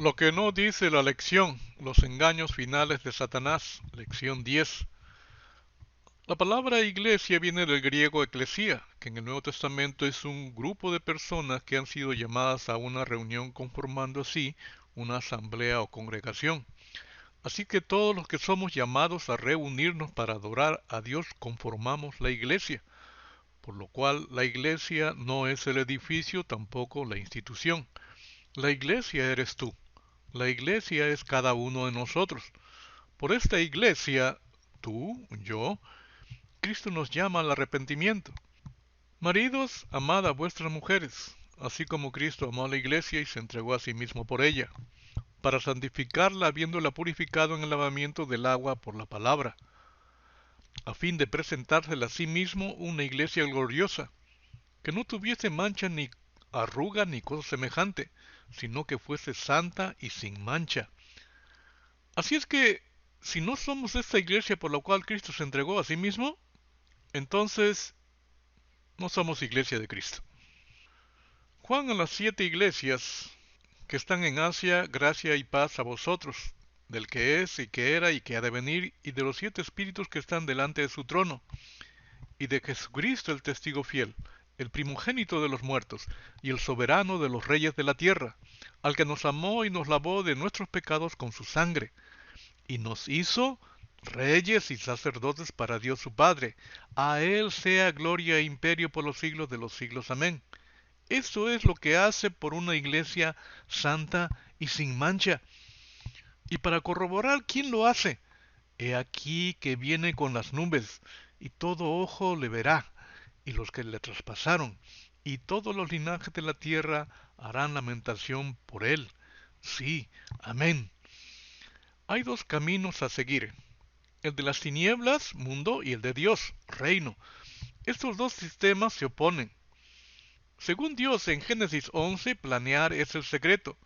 Lo que no dice la lección, los engaños finales de Satanás, lección 10. La palabra iglesia viene del griego eclesia, que en el Nuevo Testamento es un grupo de personas que han sido llamadas a una reunión conformando así una asamblea o congregación. Así que todos los que somos llamados a reunirnos para adorar a Dios conformamos la iglesia, por lo cual la iglesia no es el edificio, tampoco la institución. La iglesia eres tú. La iglesia es cada uno de nosotros. Por esta iglesia, tú, yo, Cristo nos llama al arrepentimiento. Maridos, amad a vuestras mujeres, así como Cristo amó a la iglesia y se entregó a sí mismo por ella, para santificarla habiéndola purificado en el lavamiento del agua por la palabra, a fin de presentársela a sí mismo una iglesia gloriosa, que no tuviese mancha ni arruga ni cosa semejante, sino que fuese santa y sin mancha. Así es que, si no somos esta iglesia por la cual Cristo se entregó a sí mismo, entonces no somos iglesia de Cristo. Juan a las 7 iglesias que están en Asia, gracia y paz a vosotros, del que es y que era y que ha de venir, y de los 7 espíritus que están delante de su trono, y de Jesucristo el testigo fiel, el primogénito de los muertos, y el soberano de los reyes de la tierra, al que nos amó y nos lavó de nuestros pecados con su sangre, y nos hizo reyes y sacerdotes para Dios su Padre. A Él sea gloria e imperio por los siglos de los siglos. Amén. Eso es lo que hace por una iglesia santa y sin mancha. Y para corroborar quién lo hace, he aquí que viene con las nubes, y todo ojo le verá, y los que le traspasaron, y todos los linajes de la tierra harán lamentación por él. Sí, amén. Hay dos caminos a seguir, el de las tinieblas, mundo, y el de Dios, reino. Estos dos sistemas se oponen. Según Dios en Génesis 11, planear es el secreto,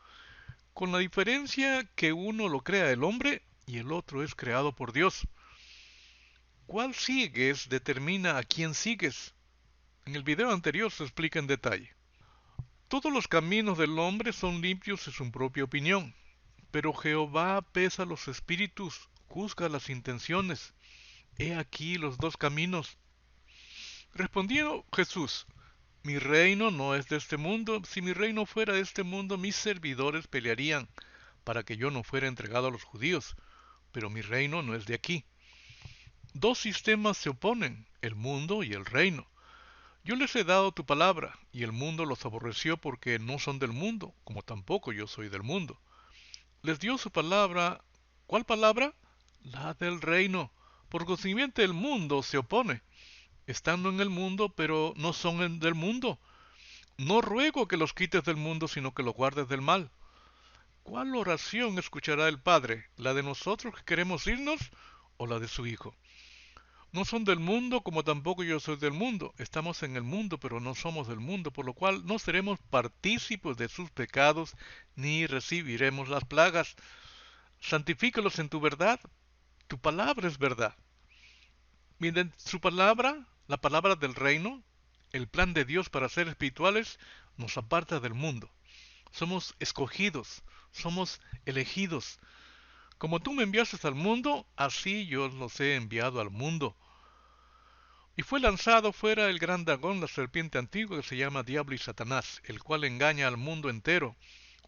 con la diferencia que uno lo crea el hombre y el otro es creado por Dios. ¿Cuál sigues determina a quién sigues? En el video anterior se explica en detalle. Todos los caminos del hombre son limpios en su propia opinión, pero Jehová pesa los espíritus, juzga las intenciones. He aquí los dos caminos. Respondió Jesús, mi reino no es de este mundo. Si mi reino fuera de este mundo, mis servidores pelearían para que yo no fuera entregado a los judíos, pero mi reino no es de aquí. Dos sistemas se oponen, el mundo y el reino. Yo les he dado tu palabra, y el mundo los aborreció porque no son del mundo, como tampoco yo soy del mundo. Les dio su palabra. ¿Cuál palabra? La del reino. Por consiguiente el mundo se opone, estando en el mundo, pero no son del mundo. No ruego que los quites del mundo, sino que los guardes del mal. ¿Cuál oración escuchará el Padre? ¿La de nosotros que queremos irnos o la de su Hijo? No son del mundo como tampoco yo soy del mundo. Estamos en el mundo, pero no somos del mundo, por lo cual no seremos partícipes de sus pecados, ni recibiremos las plagas. Santifícalos en tu verdad. Tu palabra es verdad. Miren, su palabra, la palabra del reino, el plan de Dios para ser espirituales, nos aparta del mundo. Somos escogidos, somos elegidos. Como tú me enviaste al mundo, así yo los he enviado al mundo. Y fue lanzado fuera el gran dragón, la serpiente antigua que se llama Diablo y Satanás, el cual engaña al mundo entero.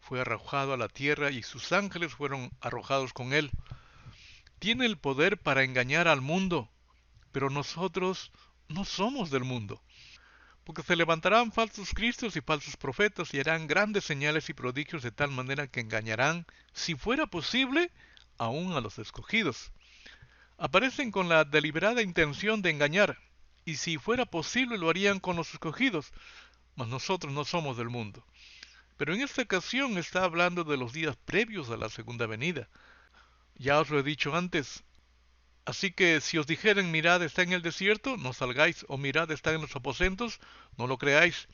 Fue arrojado a la tierra y sus ángeles fueron arrojados con él. Tiene el poder para engañar al mundo, pero nosotros no somos del mundo. Porque se levantarán falsos cristos y falsos profetas y harán grandes señales y prodigios de tal manera que engañarán, si fuera posible, aún a los escogidos. Aparecen con la deliberada intención de engañar, y si fuera posible lo harían con los escogidos, mas nosotros no somos del mundo. Pero en esta ocasión está hablando de los días previos a la segunda venida. Ya os lo he dicho antes. Así que si os dijeren mirad está en el desierto, no salgáis, o mirad está en los aposentos, no lo creáis.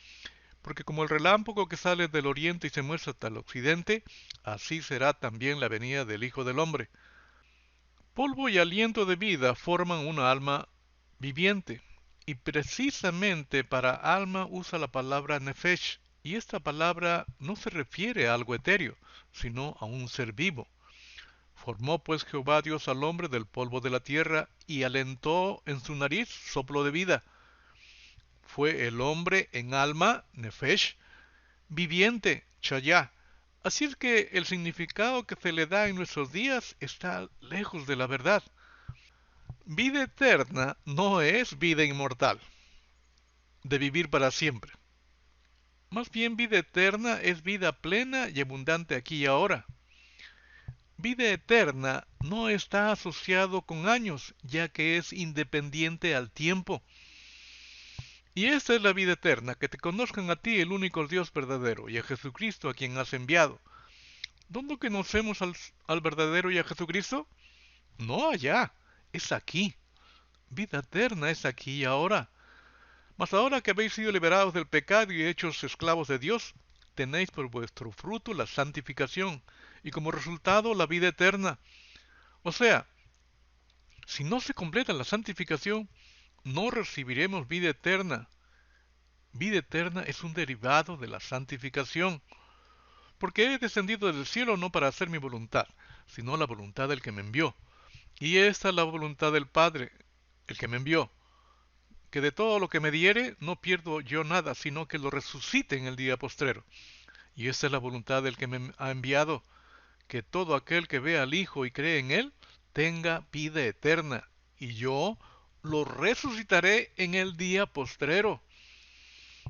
Porque como el relámpago que sale del oriente y se muestra hasta el occidente, así será también la venida del Hijo del Hombre. Polvo y aliento de vida forman una alma viviente, y precisamente para alma usa la palabra nefesh. Y esta palabra no se refiere a algo etéreo, sino a un ser vivo. Formó pues Jehová Dios al hombre del polvo de la tierra y alentó en su nariz soplo de vida. Fue el hombre en alma, nefesh, viviente, chayá. Así es que el significado que se le da en nuestros días está lejos de la verdad. Vida eterna no es vida inmortal, de vivir para siempre. Más bien vida eterna es vida plena y abundante aquí y ahora. Vida eterna no está asociado con años, ya que es independiente al tiempo. Y esta es la vida eterna, que te conozcan a ti, el único Dios verdadero, y a Jesucristo a quien has enviado. ¿Dónde conocemos al verdadero y a Jesucristo? No allá, es aquí. Vida eterna es aquí y ahora. Mas ahora que habéis sido liberados del pecado y hechos esclavos de Dios, tenéis por vuestro fruto la santificación, y como resultado la vida eterna. O sea, si no se completa la santificación, no recibiremos vida eterna. Vida eterna es un derivado de la santificación, porque he descendido del cielo no para hacer mi voluntad, sino la voluntad del que me envió. Y esta es la voluntad del Padre, el que me envió, que de todo lo que me diere no pierdo yo nada, sino que lo resucite en el día postrero. Y esta es la voluntad del que me ha enviado, que todo aquel que vea al Hijo y cree en Él, tenga vida eterna, y yo lo resucitaré en el día postrero.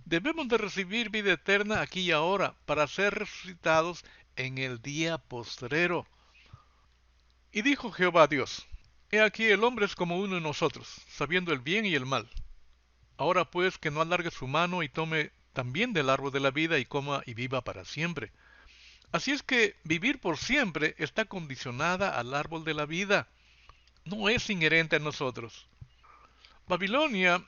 Debemos de recibir vida eterna aquí y ahora, para ser resucitados en el día postrero. Y dijo Jehová Dios, He aquí el hombre es como uno de nosotros, sabiendo el bien y el mal. Ahora pues que no alargue su mano y tome también del árbol de la vida y coma y viva para siempre. Así es que vivir por siempre está condicionada al árbol de la vida, no es inherente a nosotros. Babilonia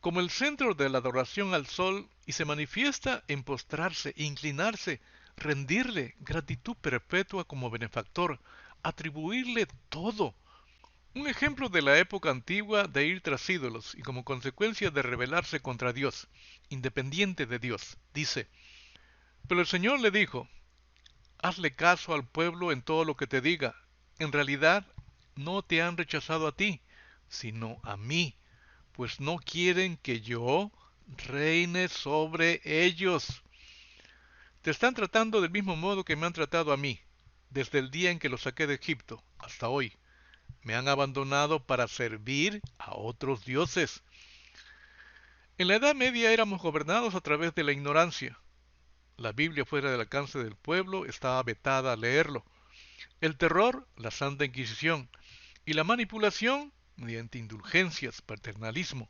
como el centro de la adoración al sol y se manifiesta en postrarse, inclinarse, rendirle gratitud perpetua como benefactor, atribuirle todo. Un ejemplo de la época antigua de ir tras ídolos y como consecuencia de rebelarse contra Dios, independiente de Dios, dice, pero el Señor le dijo, hazle caso al pueblo en todo lo que te diga. En realidad, no te han rechazado a ti, sino a mí, pues no quieren que yo reine sobre ellos. Te están tratando del mismo modo que me han tratado a mí, desde el día en que los saqué de Egipto hasta hoy. Me han abandonado para servir a otros dioses. En la Edad Media éramos gobernados a través de la ignorancia. La Biblia fuera del alcance del pueblo estaba vetada a leerlo. El terror, la Santa Inquisición, y la manipulación mediante indulgencias, paternalismo.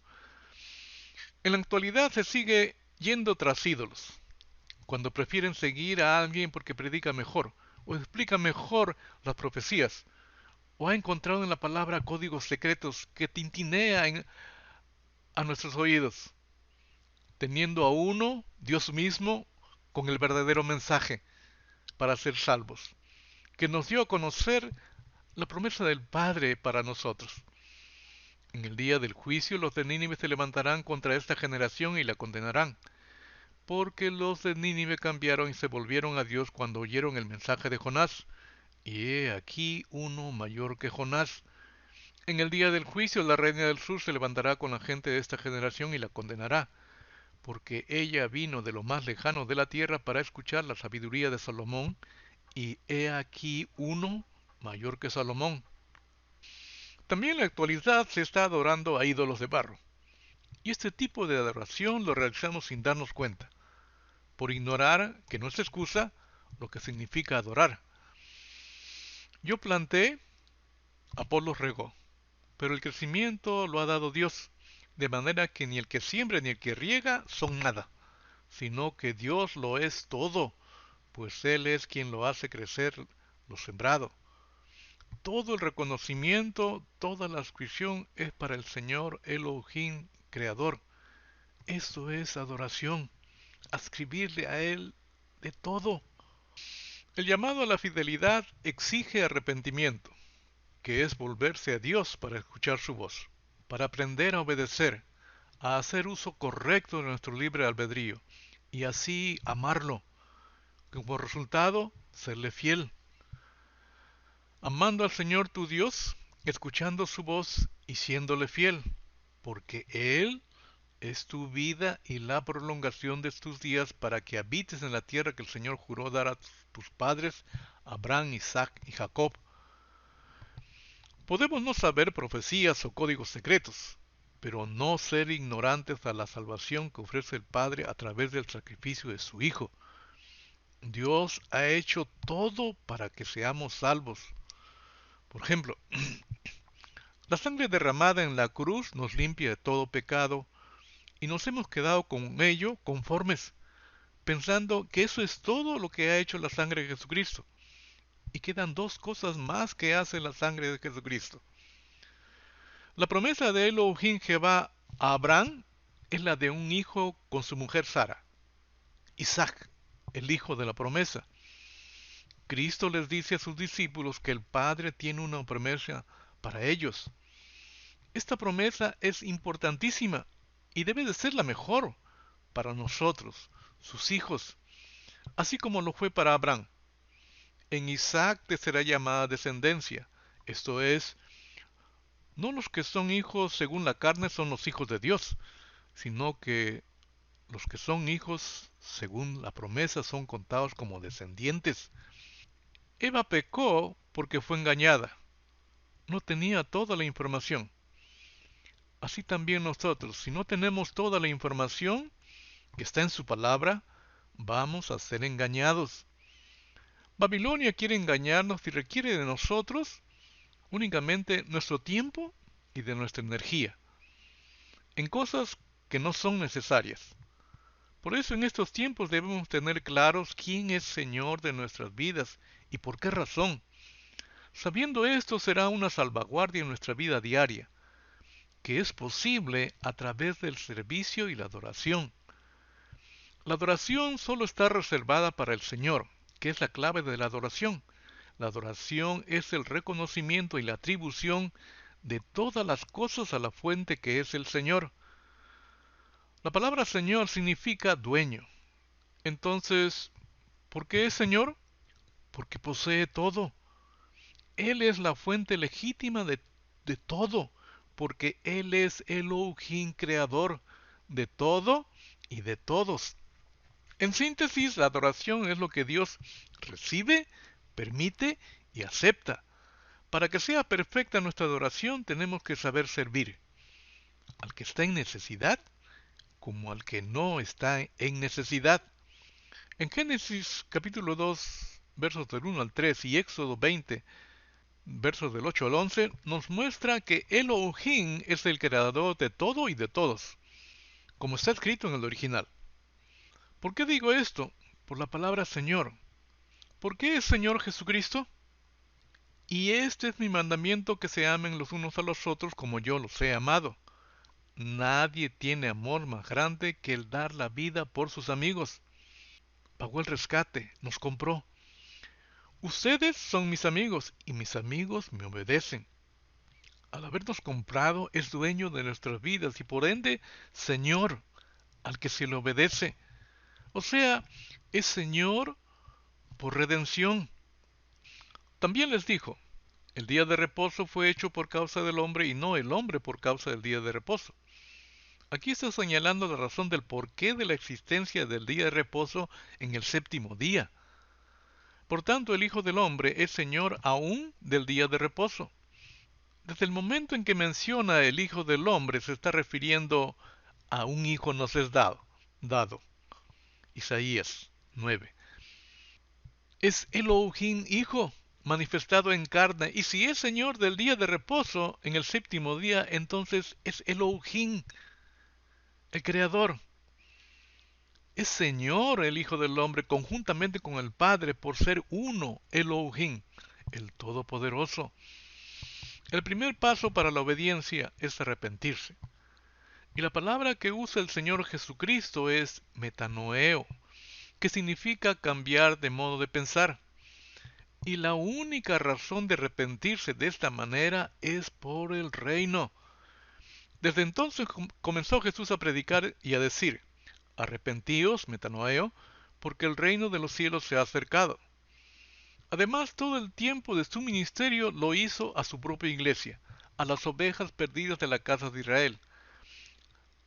En la actualidad se sigue yendo tras ídolos, cuando prefieren seguir a alguien porque predica mejor, o explica mejor las profecías, o ha encontrado en la palabra códigos secretos que tintinean a nuestros oídos, teniendo a uno, Dios mismo, con el verdadero mensaje para ser salvos, que nos dio a conocer la promesa del Padre para nosotros. En el día del juicio los de Nínive se levantarán contra esta generación y la condenarán, porque los de Nínive cambiaron y se volvieron a Dios cuando oyeron el mensaje de Jonás. Y he aquí uno mayor que Jonás. En el día del juicio la reina del sur se levantará con la gente de esta generación y la condenará, porque ella vino de lo más lejano de la tierra para escuchar la sabiduría de Salomón, y he aquí uno mayor que Salomón. También en la actualidad se está adorando a ídolos de barro, y este tipo de adoración lo realizamos sin darnos cuenta, por ignorar, que no es excusa, lo que significa adorar. Yo planté, Apolo regó, pero el crecimiento lo ha dado Dios, de manera que ni el que siembra ni el que riega son nada, sino que Dios lo es todo, pues Él es quien lo hace crecer lo sembrado. Todo el reconocimiento, toda la ascripción es para el Señor Elohim, Creador. Esto es adoración, ascribirle a Él de todo. El llamado a la fidelidad exige arrepentimiento, que es volverse a Dios para escuchar su voz, para aprender a obedecer, a hacer uso correcto de nuestro libre albedrío y así amarlo. Como resultado, serle fiel. Amando al Señor tu Dios, escuchando su voz y siéndole fiel, porque Él es tu vida y la prolongación de tus días para que habites en la tierra que el Señor juró dar a tus padres, Abraham, Isaac y Jacob. Podemos no saber profecías o códigos secretos, pero no ser ignorantes a la salvación que ofrece el Padre a través del sacrificio de su Hijo. Dios ha hecho todo para que seamos salvos. Por ejemplo, la sangre derramada en la cruz nos limpia de todo pecado y nos hemos quedado con ello conformes, pensando que eso es todo lo que ha hecho la sangre de Jesucristo. Y quedan dos cosas más que hace la sangre de Jesucristo. La promesa de Elohim Jehová a Abraham es la de un hijo con su mujer Sara, Isaac, el hijo de la promesa. Cristo les dice a sus discípulos que el Padre tiene una promesa para ellos. Esta promesa es importantísima y debe de ser la mejor para nosotros, sus hijos, así como lo fue para Abraham. En Isaac te será llamada descendencia, esto es, no los que son hijos según la carne son los hijos de Dios, sino que los que son hijos según la promesa son contados como descendientes. Eva pecó porque fue engañada, no tenía toda la información. Así también nosotros, si no tenemos toda la información que está en su palabra, vamos a ser engañados. Babilonia quiere engañarnos y requiere de nosotros únicamente nuestro tiempo y de nuestra energía, en cosas que no son necesarias. Por eso en estos tiempos debemos tener claros quién es Señor de nuestras vidas y por qué razón. Sabiendo esto será una salvaguardia en nuestra vida diaria, que es posible a través del servicio y la adoración. La adoración solo está reservada para el Señor, que es la clave de la adoración. La adoración es el reconocimiento y la atribución de todas las cosas a la fuente que es el Señor. La palabra Señor significa dueño. Entonces, ¿por qué es Señor? Porque posee todo. Él es la fuente legítima de todo, porque Él es Elohim creador de todo y de todos. En síntesis, la adoración es lo que Dios recibe, permite y acepta. Para que sea perfecta nuestra adoración tenemos que saber servir al que está en necesidad como al que no está en necesidad. En Génesis capítulo 2, versos del 1 al 3 y Éxodo 20, versos del 8 al 11, nos muestra que Elohim es el creador de todo y de todos, como está escrito en el original. ¿Por qué digo esto? Por la palabra Señor. ¿Por qué es Señor Jesucristo? Y este es mi mandamiento, que se amen los unos a los otros como yo los he amado. Nadie tiene amor más grande que el dar la vida por sus amigos. Pagó el rescate, nos compró. Ustedes son mis amigos y mis amigos me obedecen. Al habernos comprado es dueño de nuestras vidas y por ende Señor al que se le obedece. O sea, es Señor por redención. También les dijo, el día de reposo fue hecho por causa del hombre y no el hombre por causa del día de reposo. Aquí está señalando la razón del porqué de la existencia del día de reposo en el séptimo día. Por tanto, el Hijo del Hombre es Señor aún del día de reposo. Desde el momento en que menciona el Hijo del Hombre se está refiriendo a un hijo nos es dado. Isaías 9. Es Elohim Hijo, manifestado en carne, y si es Señor del día de reposo en el séptimo día, entonces es Elohim, el Creador. Es Señor el Hijo del Hombre conjuntamente con el Padre por ser uno, Elohim, el Todopoderoso. El primer paso para la obediencia es arrepentirse. Y la palabra que usa el Señor Jesucristo es metanoeo, que significa cambiar de modo de pensar. Y la única razón de arrepentirse de esta manera es por el reino. Desde entonces comenzó Jesús a predicar y a decir, Arrepentíos, metanoeo, porque el reino de los cielos se ha acercado. Además, todo el tiempo de su ministerio lo hizo a su propia iglesia, a las ovejas perdidas de la casa de Israel.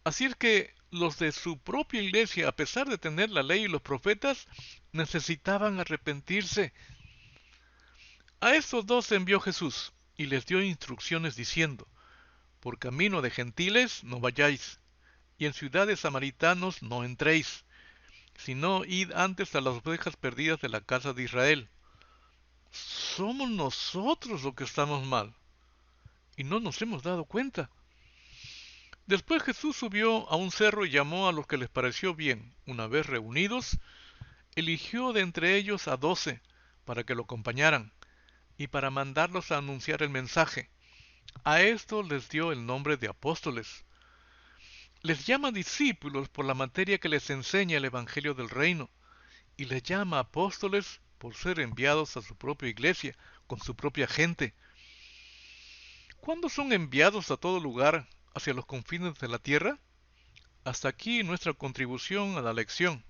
Así es que los de su propia iglesia, a pesar de tener la ley y los profetas, necesitaban arrepentirse. A estos dos envió Jesús y les dio instrucciones diciendo: por camino de gentiles no vayáis, y en ciudades samaritanos no entréis, sino id antes a las ovejas perdidas de la casa de Israel. Somos nosotros los que estamos mal, y no nos hemos dado cuenta. Después Jesús subió a un cerro y llamó a los que les pareció bien. Una vez reunidos, eligió de entre ellos a 12 para que lo acompañaran y para mandarlos a anunciar el mensaje. A esto les dio el nombre de apóstoles. Les llama discípulos por la materia que les enseña el Evangelio del Reino, y les llama apóstoles por ser enviados a su propia iglesia, con su propia gente. ¿Cuándo son enviados a todo lugar hacia los confines de la tierra? Hasta aquí nuestra contribución a la lección.